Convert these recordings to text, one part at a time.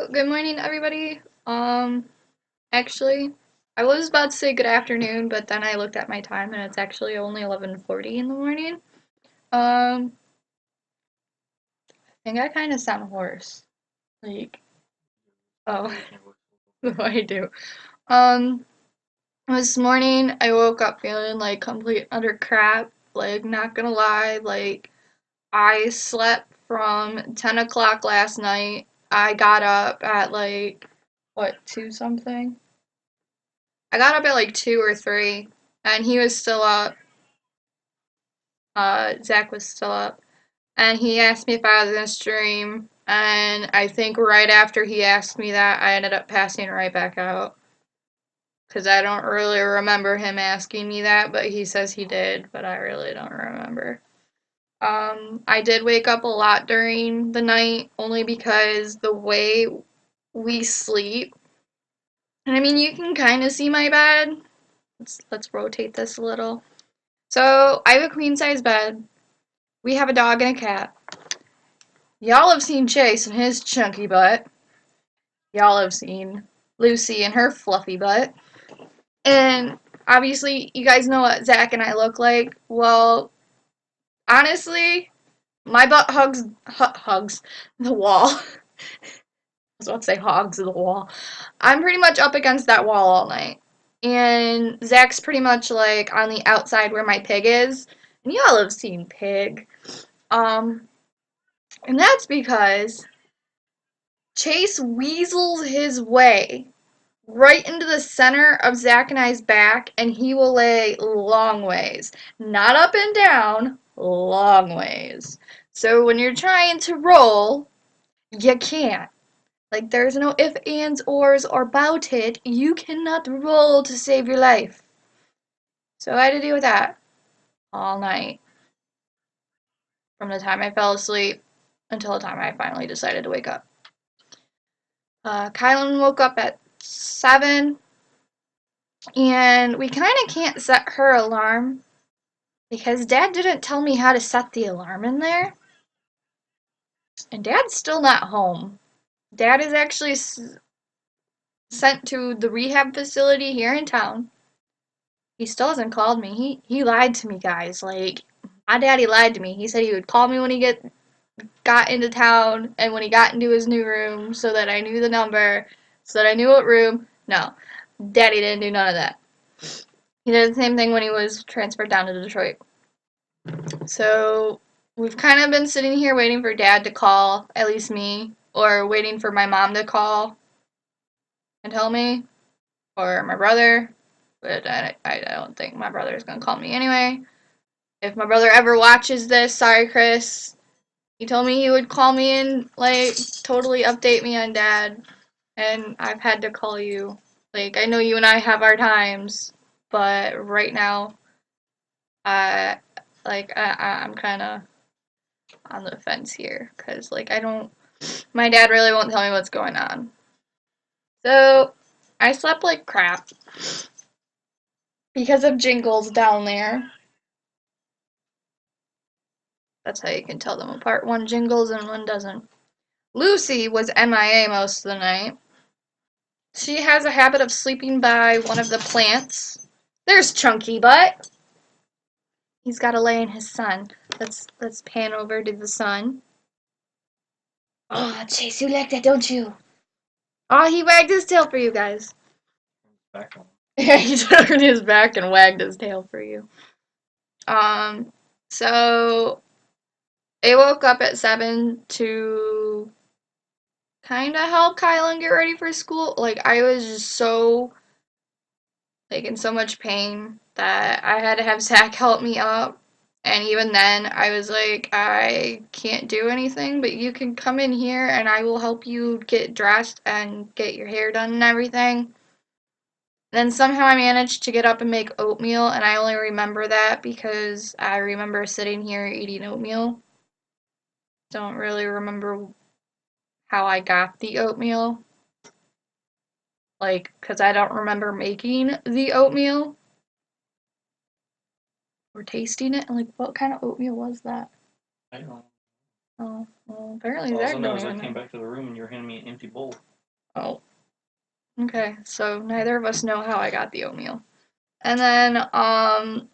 So, good morning, everybody. Actually, I was about to say good afternoon, but then I looked at my time and it's actually only 11:40 in the morning. I think I kind of sound hoarse. Like, oh, I do. Um, this morning I woke up feeling like complete utter crap. Like, not gonna lie, like, I slept from 10 o'clock last night. I got up at like, what, 2 something? I got up at like 2 or 3, and he was still up. Zach was still up. And he asked me if I was gonna stream, and I think right after he asked me that, I ended up passing right back out. Because I don't really remember him asking me that, but he says he did, but I really don't remember. I did wake up a lot during the night, only because the way we sleep, and I mean, you can kind of see my bed. Let's rotate this a little. So, I have a queen size bed. We have a dog and a cat. Y'all have seen Chase and his chunky butt. Y'all have seen Lucy and her fluffy butt. And obviously, you guys know what Zach and I look like. Well, honestly, my butt hugs the wall. I was about to say hogs the wall. I'm pretty much up against that wall all night. And Zach's pretty much like on the outside where my pig is. And y'all have seen Pig. Um, and that's because Chase weasels his way right into the center of Zach and I's back, and he will lay long ways. Not up and down, long ways. So when you're trying to roll, you can't. Like, there's no ifs, ands, ors, or about it. You cannot roll to save your life. So I had to deal with that all night. From the time I fell asleep until the time I finally decided to wake up. Kylan woke up at 7, and we kind of can't set her alarm because Dad didn't tell me how to set the alarm in there. And Dad's still not home. Dad is actually sent to the rehab facility here in town. He still hasn't called me. He lied to me, guys. Like, my daddy lied to me. He said he would call me when he got into town and when he got into his new room so that I knew the number, so that I knew what room. No, Daddy didn't do none of that. He did the same thing when he was transferred down to Detroit. So we've kind of been sitting here waiting for Dad to call, at least me, or waiting for my mom to call and tell me, or my brother. But I don't think my brother is going to call me anyway. If my brother ever watches this, sorry, Chris. He told me he would call me and, like, totally update me on Dad. And I've had to call you. Like, I know you and I have our times, but right now, I'm kind of on the fence here. Because, like, my dad really won't tell me what's going on. So, I slept like crap. Because of Jingles down there. That's how you can tell them apart. One jingles and one doesn't. Lucy was MIA most of the night. She has a habit of sleeping by one of the plants. There's Chunky Butt. He's got to lay in his sun. Let's pan over to the sun. Oh, Chase, you like that, don't you? Oh, he wagged his tail for you guys. Back on. Yeah, he turned his back and wagged his tail for you. So I woke up at 7 to kind of help Kylan get ready for school. Like, I was just so, like, in so much pain that I had to have Zach help me up. And even then, I was like, I can't do anything, but you can come in here and I will help you get dressed and get your hair done and everything. Then somehow I managed to get up and make oatmeal, and I only remember that because I remember sitting here eating oatmeal. Don't really remember how I got the oatmeal. Like, because I don't remember making the oatmeal or tasting it. Like, what kind of oatmeal was that? I don't know. Oh, well, apparently All I Zach know don't is I even came know. back to the room and you were handing me an empty bowl. Oh, okay. So neither of us know how I got the oatmeal. And then,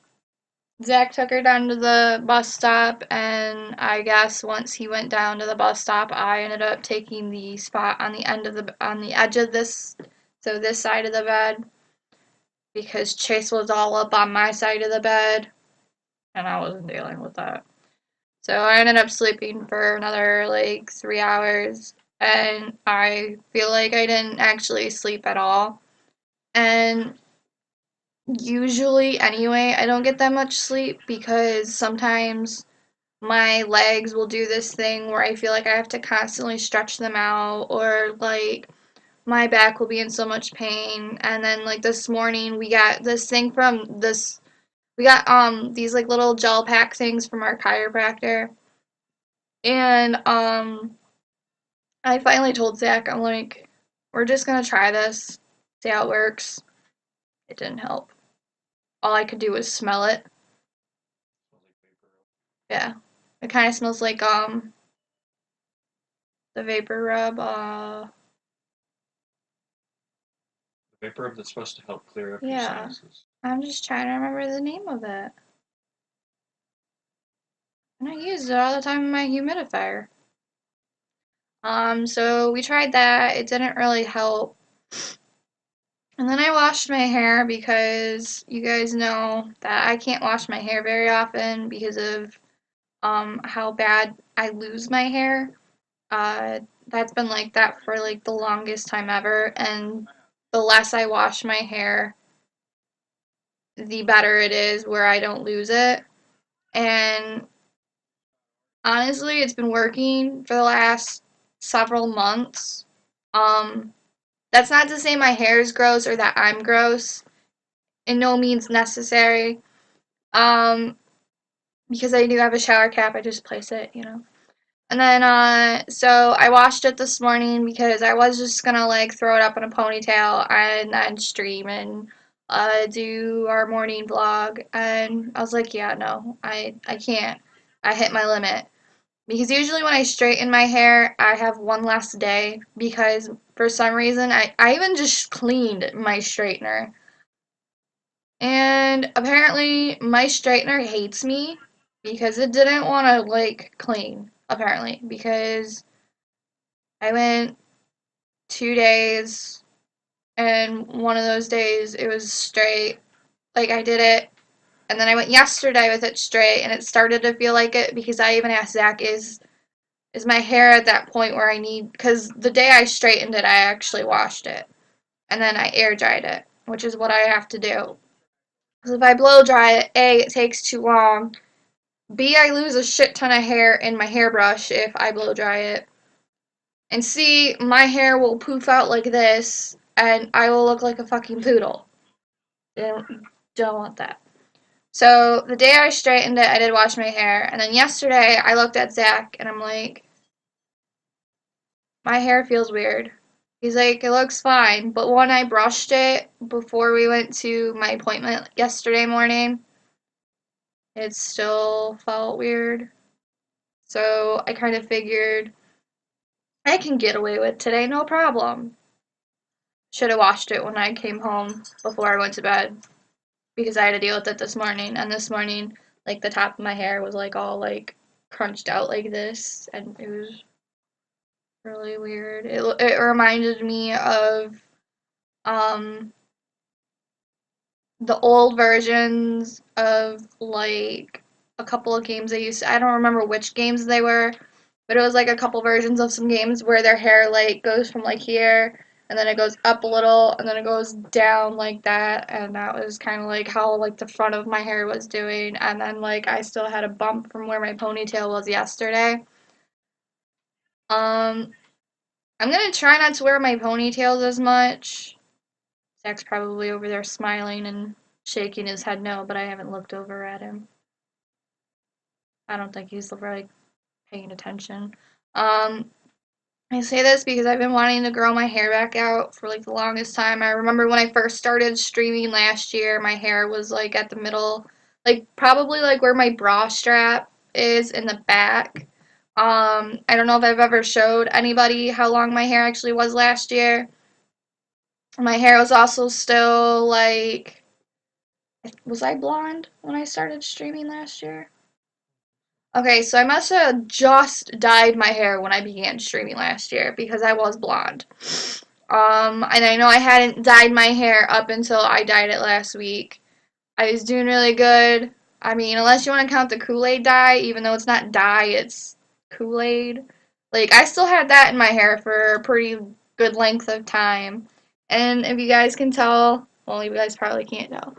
Zach took her down to the bus stop, and I guess once he went down to the bus stop, I ended up taking the spot on the edge of this, so this side of the bed, because Chase was all up on my side of the bed, and I wasn't dealing with that. So I ended up sleeping for another like 3 hours, and I feel like I didn't actually sleep at all. And usually, anyway, I don't get that much sleep because sometimes my legs will do this thing where I feel like I have to constantly stretch them out, or like my back will be in so much pain. And then like this morning we got this thing from this we got these like little gel pack things from our chiropractor. And I finally told Zach, I'm like, we're just gonna try this, see how it works. It didn't help. All I could do was smell it. Yeah. It kind of smells like the vapor rub. The vapor rub that's supposed to help clear up your Yeah. sinuses. I'm just trying to remember the name of it. And I use it all the time in my humidifier. So we tried that. It didn't really help. And then I washed my hair because you guys know that I can't wash my hair very often because of how bad I lose my hair. That's been like that for like the longest time ever, and the less I wash my hair, the better it is where I don't lose it. And honestly, it's been working for the last several months. Um, that's not to say my hair is gross or that I'm gross. In no means necessary. Um, because I do have a shower cap, I just place it. And then, so I washed it this morning because I was just gonna like throw it up in a ponytail and then stream and do our morning vlog. And I was like, yeah, no, I can't. I hit my limit. Because usually when I straighten my hair, I have one less day because for some reason I even just cleaned my straightener. And apparently my straightener hates me because it didn't want to like clean, apparently, because I went 2 days and one of those days it was straight. Like I did it, and then I went yesterday with it straight and it started to feel like it because I even asked Zach, is my hair at that point where I need, because the day I straightened it, I actually washed it. And then I air dried it, which is what I have to do. Because if I blow dry it, A, it takes too long. B, I lose a shit ton of hair in my hairbrush if I blow dry it. And C, my hair will poof out like this, and I will look like a fucking poodle. Don't want that. So the day I straightened it, I did wash my hair. And then yesterday, I looked at Zach, and I'm like, my hair feels weird. He's like, it looks fine. But when I brushed it before we went to my appointment yesterday morning, it still felt weird. So I kind of figured I can get away with today, no problem. Should have washed it when I came home before I went to bed because I had to deal with it this morning. And this morning, like the top of my hair was like all like crunched out like this, and it was really weird. It reminded me of um the old versions of like a couple of games I don't remember which games they were, but it was like a couple versions of some games where their hair like goes from like here and then it goes up a little and then it goes down like that, and that was kind of like how like the front of my hair was doing, and then like I still had a bump from where my ponytail was yesterday. um I'm gonna try not to wear my ponytails as much. Zach's probably over there smiling and shaking his head no, but I haven't looked over at him. I don't think he's really paying attention. Um, I say this because I've been wanting to grow my hair back out for like the longest time. I remember when I first started streaming last year, my hair was like at the middle, like probably like where my bra strap is in the back. I don't know if I've ever showed anybody how long my hair actually was last year, My hair was also still like, was I blonde when I started streaming last year? Okay, so I must have just dyed my hair when I began streaming last year because I was blonde. And I know I hadn't dyed my hair up until I dyed it last week. I was doing really good. I mean, unless you want to count the Kool-Aid dye, even though it's not dye, it's Kool-Aid. Like, I still had that in my hair for a pretty good length of time. And if you guys can tell, well, you guys probably can't tell,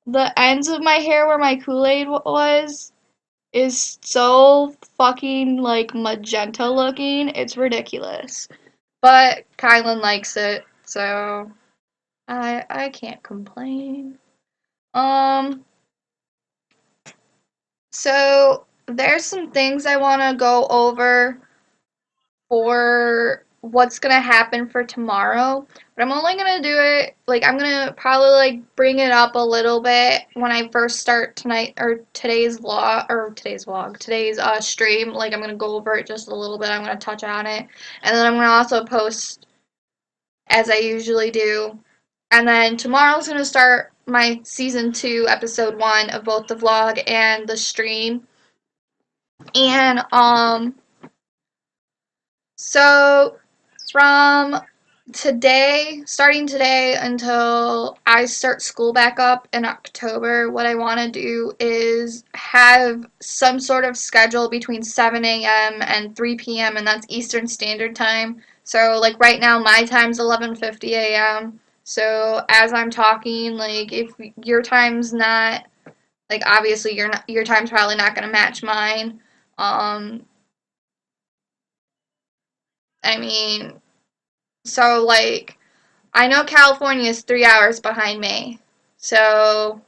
the ends of my hair where my Kool-Aid was is so fucking, like, magenta looking. It's ridiculous. But Kylan likes it, so I can't complain. Um, So there's some things I want to go over for what's going to happen for tomorrow, but I'm only going to do it, like, I'm going to probably, like, bring it up a little bit when I first start tonight, or today's stream. Like, I'm going to go over it just a little bit. I'm going to touch on it, and then I'm going to also post as I usually do. And then tomorrow's going to start my season 2, episode 1 of both the vlog and the stream. And so from today, starting today until I start school back up in October, what I want to do is have some sort of schedule between 7 a.m. and 3 p.m., and that's Eastern Standard Time. So like right now my time's 11:50 a.m. So as I'm talking, like if your time's not, like obviously your time's probably not going to match mine. Um I mean, so like I know California is 3 hours behind me. So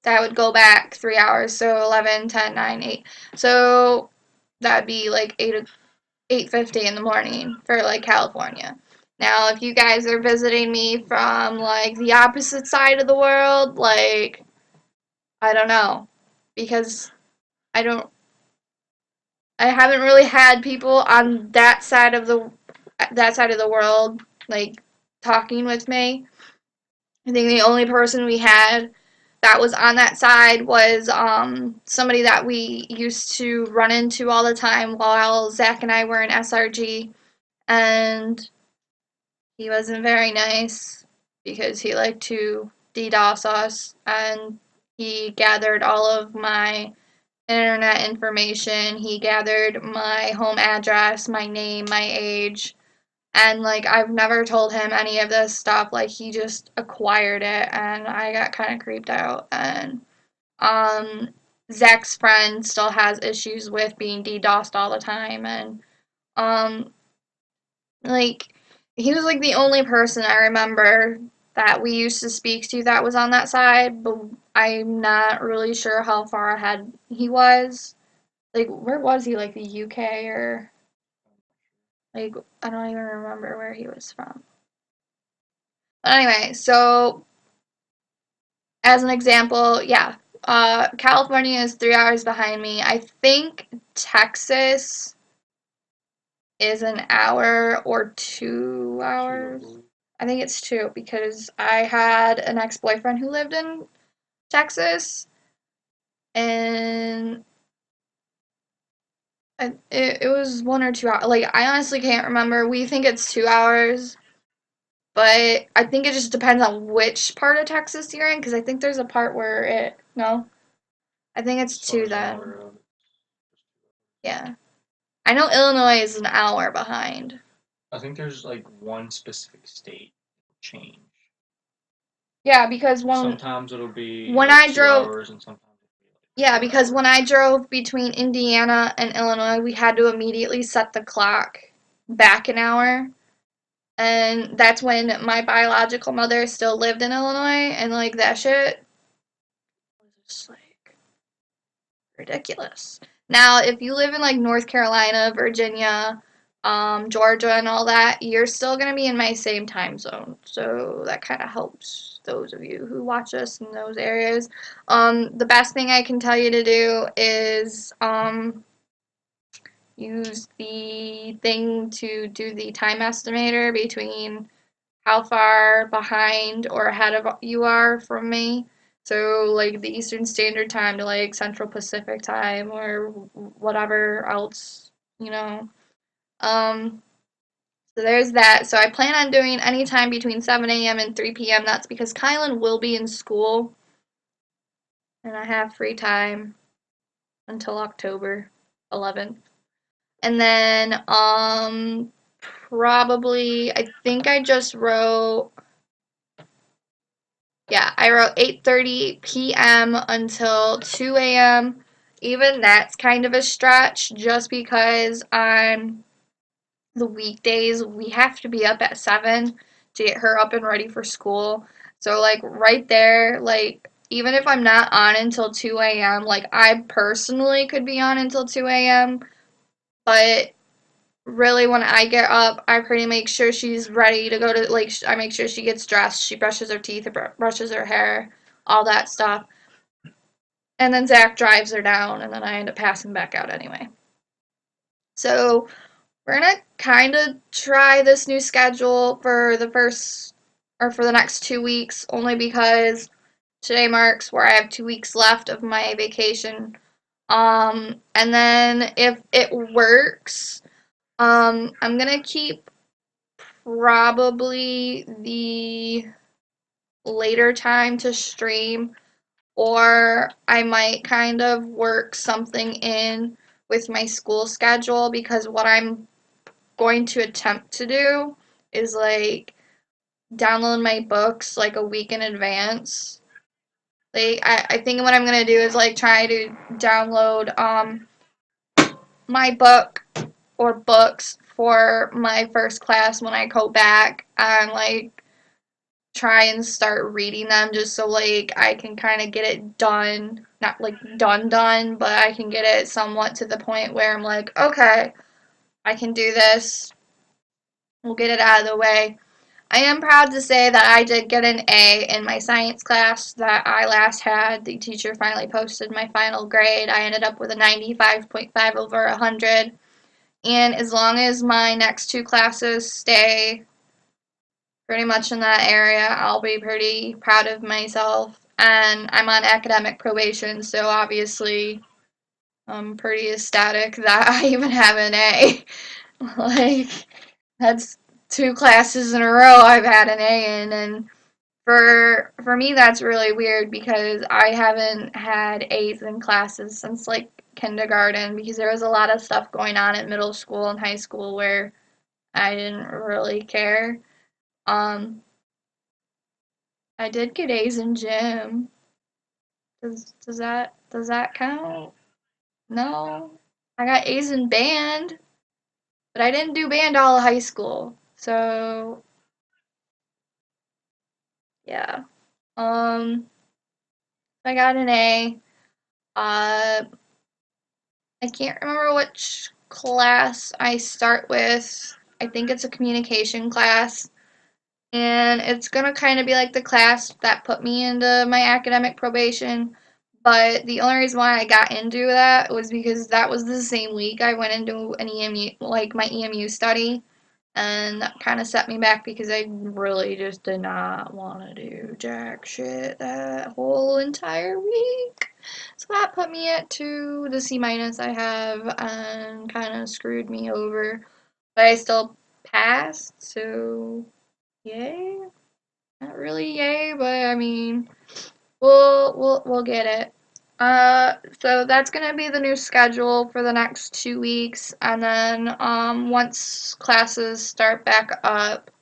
that would go back 3 hours. So 11, 10, 9, 8. So that'd be like 8:50 in the morning for like California. Now, if you guys are visiting me from like the opposite side of the world, like I don't know, because I don't I haven't really had people on that side of the world like talking with me. I think the only person we had that was on that side was somebody that we used to run into all the time while Zach and I were in SRG, and he wasn't very nice because he liked to DDoS us, and he gathered all of my internet information. He gathered my home address, my name, my age, and like I've never told him any of this stuff. Like he just acquired it, and I got kind of creeped out. And um Zach's friend still has issues with being DDoSed all the time, and um like he was like the only person I remember that we used to speak to that was on that side, but I'm not really sure how far ahead he was. Like where was he? Like the UK, or like I don't even remember where he was from. But anyway, so as an example, yeah, California is 3 hours behind me. I think Texas is an hour or 2 hours. I think it's two because I had an ex-boyfriend who lived in Texas, and it was 1 or 2 hours. Like I honestly can't remember. We think it's 2 hours, but I think it just depends on which part of Texas you're in, because I think there's a part where no, I think it's As far two as I'm then. aware of, Yeah. I know Illinois is an hour behind. I think there's like one specific state change. Yeah, because Sometimes it'll be when like I two drove, hours, and sometimes it'll be like yeah, one because hour. when I drove between Indiana and Illinois, we had to immediately set the clock back an hour. And that's when my biological mother still lived in Illinois, and like that shit was just like ridiculous. Now, if you live in like North Carolina, Virginia, Georgia, and all that, you're still gonna be in my same time zone. So that kind of helps those of you who watch us in those areas. The best thing I can tell you to do is use the thing to do the time estimator between how far behind or ahead of you are from me. So like the Eastern Standard Time to like Central Pacific Time or whatever else, you know. Um, so there's that. So I plan on doing any time between 7 a.m. and 3 p.m. That's because Kylan will be in school and I have free time until October 11th. And then probably I think I just wrote, yeah, I wrote 8:30 p.m. until 2 a.m. Even that's kind of a stretch just because on the weekdays we have to be up at 7 to get her up and ready for school. So like right there, like even if I'm not on until 2 a.m., like I personally could be on until 2 a.m., but really when I get up, I pretty make sure she's ready to go to, like, I make sure she gets dressed, she brushes her teeth, brushes her hair, all that stuff. And then Zach drives her down, and then I end up passing back out anyway. So we're gonna kind of try this new schedule for the first, or for the next 2 weeks, only because today marks where I have 2 weeks left of my vacation. And then if it works, I'm gonna keep probably the later time to stream, or I might kind of work something in with my school schedule because what I'm going to attempt to do is like download my books like a week in advance. Like I think what I'm gonna do is like try to download my book or books for my first class when I go back and like try and start reading them just so like I can kind of get it done, not like done, but I can get it somewhat to the point where I'm like, okay, I can do this. We'll get it out of the way. I am proud to say that I did get an A in my science class that I last had. The teacher finally posted my final grade. I ended up with a 95.5 over 100. And as long as my next two classes stay pretty much in that area, I'll be pretty proud of myself. And I'm on academic probation, so obviously I'm pretty ecstatic that I even have an A. Like, that's two classes in a row I've had an A in, and for me that's really weird because I haven't had A's in classes since like kindergarten because there was a lot of stuff going on at middle school and high school where I didn't really care. Um, I did get A's in gym. Does that count? No. I got A's in band, but I didn't do band all of high school. So, yeah. Um, I got an A. Uh, I can't remember which class I start with. I think it's a communication class. And it's gonna kind of be like the class that put me into my academic probation. But the only reason why I got into that was because that was the same week I went into an EMU, like my EMU study, and that kind of set me back because I really just did not want to do jack shit that whole entire week. So that put me at the C minus I have and kind of screwed me over. But I still passed, so yay. Not really yay, but I mean, we'll get it. So that's gonna be the new schedule for the next 2 weeks, and then once classes start back up,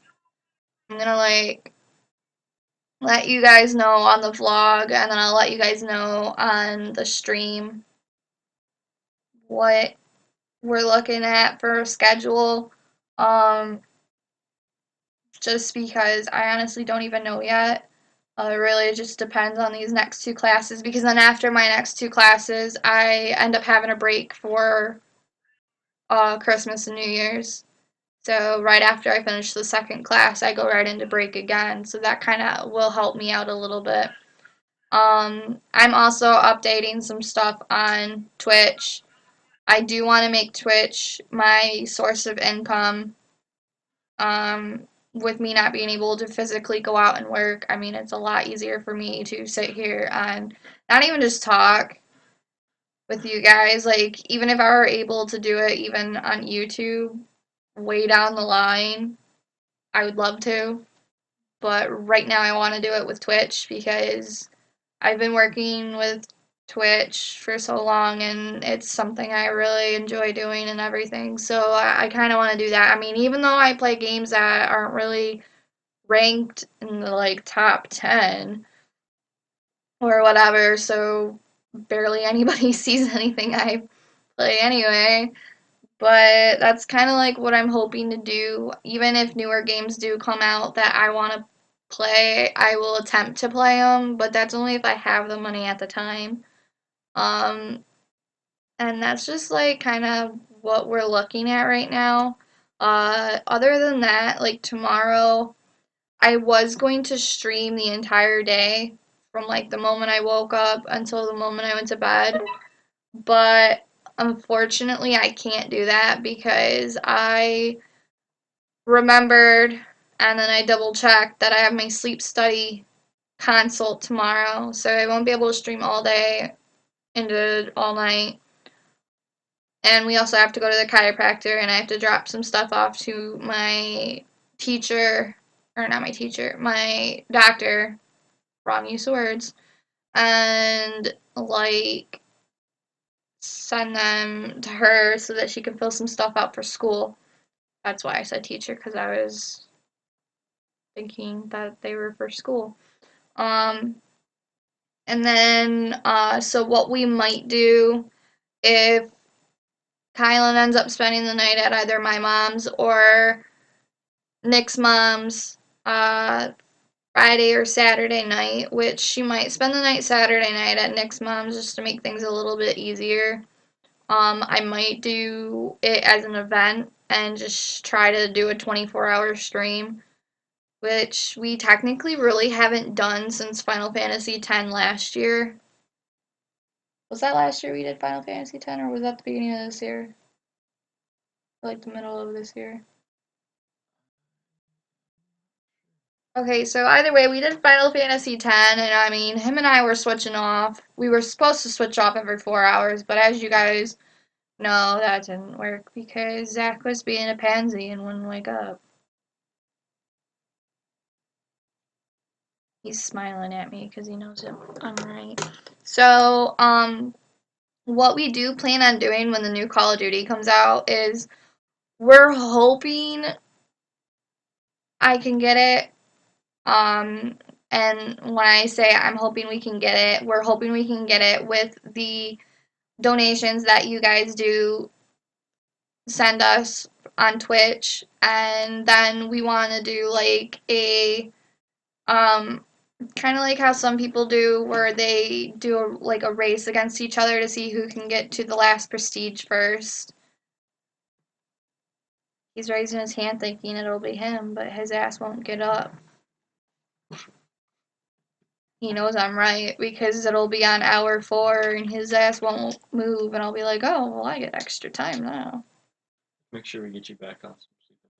I'm gonna like let you guys know on the vlog, and then I'll let you guys know on the stream what we're looking at for a schedule. Um, just because I honestly don't even know yet. Really, it just depends on these next two classes because then after my next two classes, I end up having a break for Christmas and New Year's. So right after I finish the second class, I go right into break again. So that kind of will help me out a little bit. I'm also updating some stuff on Twitch. I do want to make Twitch my source of income. with me not being able to physically go out and work, I mean, it's a lot easier for me to sit here and not even just talk with you guys. Like, even if I were able to do it even on YouTube way down the line, I would love to. But right now, I want to do it with Twitch because I've been working with Twitch for so long and it's something I really enjoy doing and everything. So I kind of want to do that. I mean, even though I play games that aren't really ranked in the like top 10 or whatever, so barely anybody sees anything I play anyway. But that's kind of like what I'm hoping to do. Even if newer games do come out that I want to play, I will attempt to play them, but that's only if I have the money at the time. Um, and that's just like kind of what we're looking at right now. Other than that, like tomorrow, I was going to stream the entire day from like the moment I woke up until the moment I went to bed, but unfortunately, I can't do that because I remembered and then I double checked that I have my sleep study consult tomorrow, so I won't be able to stream all day into all night. And we also have to go to the chiropractor and I have to drop some stuff off to my teacher, or not my teacher, my doctor, wrong use of words, and like send them to her so that she can fill some stuff out for school. That's why I said teacher, because I was thinking that they were for school. Um, and then, so what we might do if Kylan ends up spending the night at either my mom's or Nick's mom's, Friday or Saturday night, which she might spend the night Saturday night at Nick's mom's just to make things a little bit easier. I might do it as an event and just try to do a 24-hour stream, which we technically really haven't done since Final Fantasy X last year. Was that last year we did Final Fantasy X, or was that the beginning of this year? Like the middle of this year? Okay, so either way, we did Final Fantasy X, and I mean, him and I were switching off. We were supposed to switch off every 4 hours, but as you guys know, that didn't work because Zach was being a pansy and wouldn't wake up. He's smiling at me because he knows I'm right. So, what we do plan on doing when the new Call of Duty comes out is we're hoping I can get it. And when I say I'm hoping we can get it, we're hoping we can get it with the donations that you guys do send us on Twitch. And then we want to do like a, kind of like how some people do where they do like a race against each other to see who can get to the last prestige first. He's raising his hand thinking it'll be him, but his ass won't get up. He knows I'm right because it'll be on hour 4 and his ass won't move and I'll be like, oh, well, I get extra time now. Make sure we get you back on some sleeping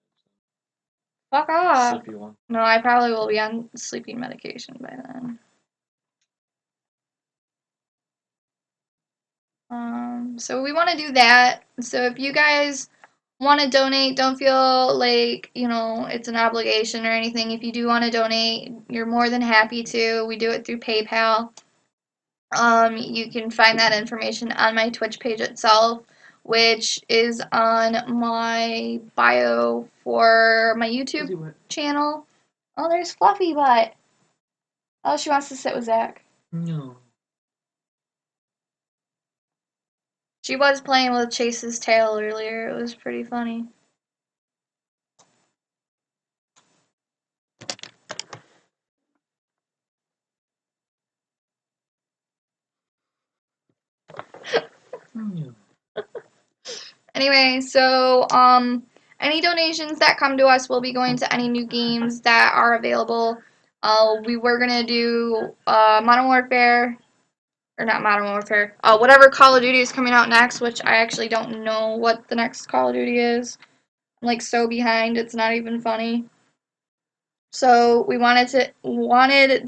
meds. Fuck off. Slippy one. No, I probably will be on sleeping medication by then. So we want to do that. So if you guys want to donate, don't feel like, it's an obligation or anything. If you do want to donate, you're more than happy to. We do it through PayPal. You can find that information on my Twitch page itself, which is on my bio for my YouTube channel. Oh, there's Fluffy Butt. Oh, she wants to sit with Zach. No. She was playing with Chase's tail earlier. It was pretty funny. No. Anyway, so any donations that come to us will be going to any new games that are available. We were gonna do Modern Warfare, or not Modern Warfare. Whatever Call of Duty is coming out next, which I actually don't know what the next Call of Duty is. I'm like so behind, it's not even funny. So we wanted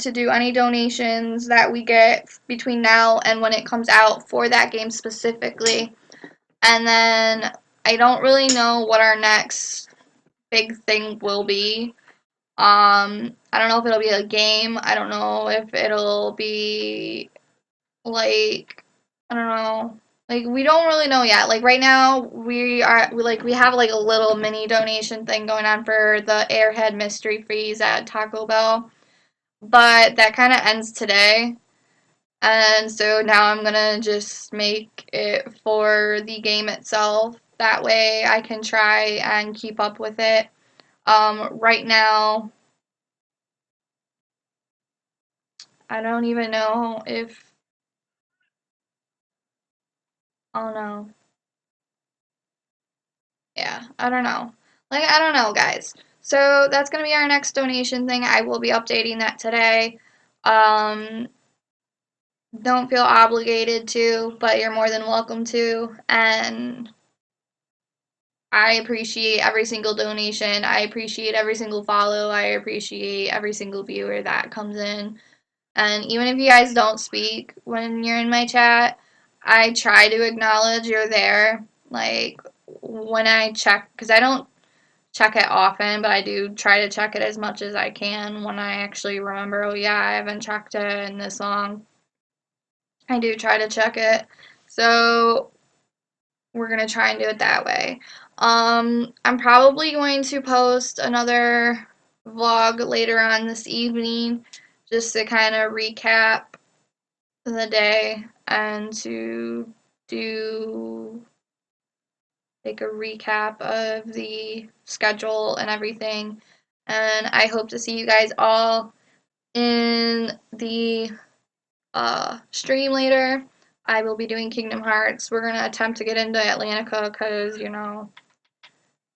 to do any donations that we get between now and when it comes out for that game specifically. And then I don't really know what our next big thing will be. I don't know if it'll be a game. I don't know if it'll be like, I don't know. Like we don't really know yet. Like right now we have like a little mini donation thing going on for the Airhead mystery freeze at Taco Bell. But that kind of ends today. And so now I'm gonna just make it for the game itself. That way I can try and keep up with it. Right now, I don't even know if, oh no. Yeah, I don't know. Like, I don't know, guys. So that's gonna be our next donation thing. I will be updating that today. Um, don't feel obligated to, but you're more than welcome to. And I appreciate every single donation. I appreciate every single follow. I appreciate every single viewer that comes in. And even if you guys don't speak when you're in my chat, I try to acknowledge you're there. Like when I check, because I don't check it often, but I do try to check it as much as I can when I actually remember, oh yeah, I haven't checked it in this long. I do try to check it. So we're gonna try and do it that way. I'm probably going to post another vlog later on this evening just to kind of recap the day and to do like a recap of the schedule and everything. And I hope to see you guys all in the stream later. I will be doing Kingdom Hearts. We're gonna attempt to get into Atlantica because, you know,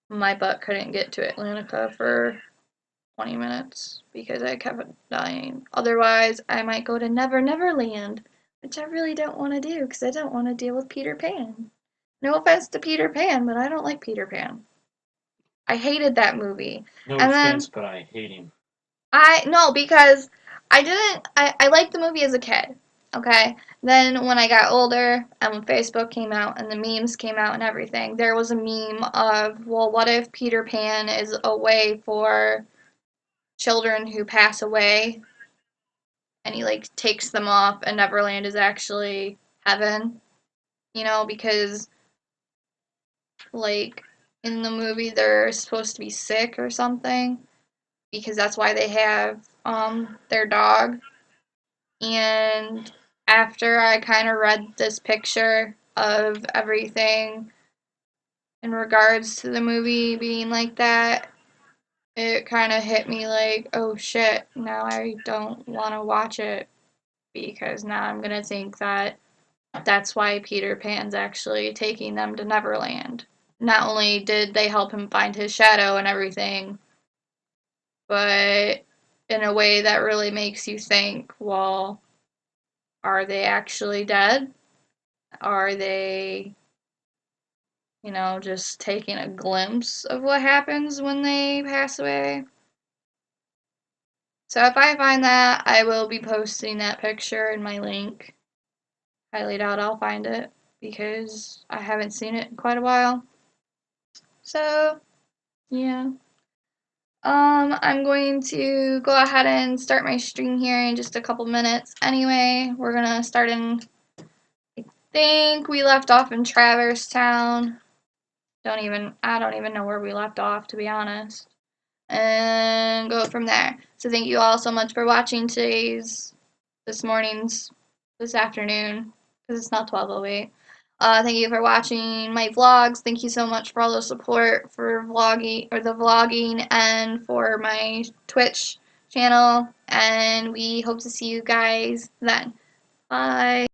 my butt couldn't get to Atlantica for 20 minutes because I kept dying. Otherwise, I might go to Never Never Land, which I really don't want to do because I don't want to deal with Peter Pan. No offense to Peter Pan, but I don't like Peter Pan. I hated that movie. No And then offense, but I hate him. no, because I liked the movie as a kid. Okay. Then when I got older and when Facebook came out and the memes came out and everything, there was a meme of, well, what if Peter Pan is a way for children who pass away and he like takes them off and Neverland is actually heaven, you know, because like in the movie they're supposed to be sick or something because that's why they have their dog. And after I kind of read this picture of everything in regards to the movie being like that, it kind of hit me like, oh shit, now I don't want to watch it because now I'm going to think that that's why Peter Pan's actually taking them to Neverland. Not only did they help him find his shadow and everything, but in a way that really makes you think, well, are they actually dead? Are they, you know, just taking a glimpse of what happens when they pass away? So if I find that, I will be posting that picture in my link. Highly doubt I'll find it because I haven't seen it in quite a while. So, yeah. I'm going to go ahead and start my stream here in just a couple minutes. Anyway, we're gonna start in, I think we left off in Traverse Town. I don't even know where we left off, to be honest. And go from there. So thank you all so much for watching this morning's, this afternoon, because it's not 12:08. Thank you for watching my vlogs. Thank you so much for all the support for the vlogging and for my Twitch channel. And we hope to see you guys then. Bye.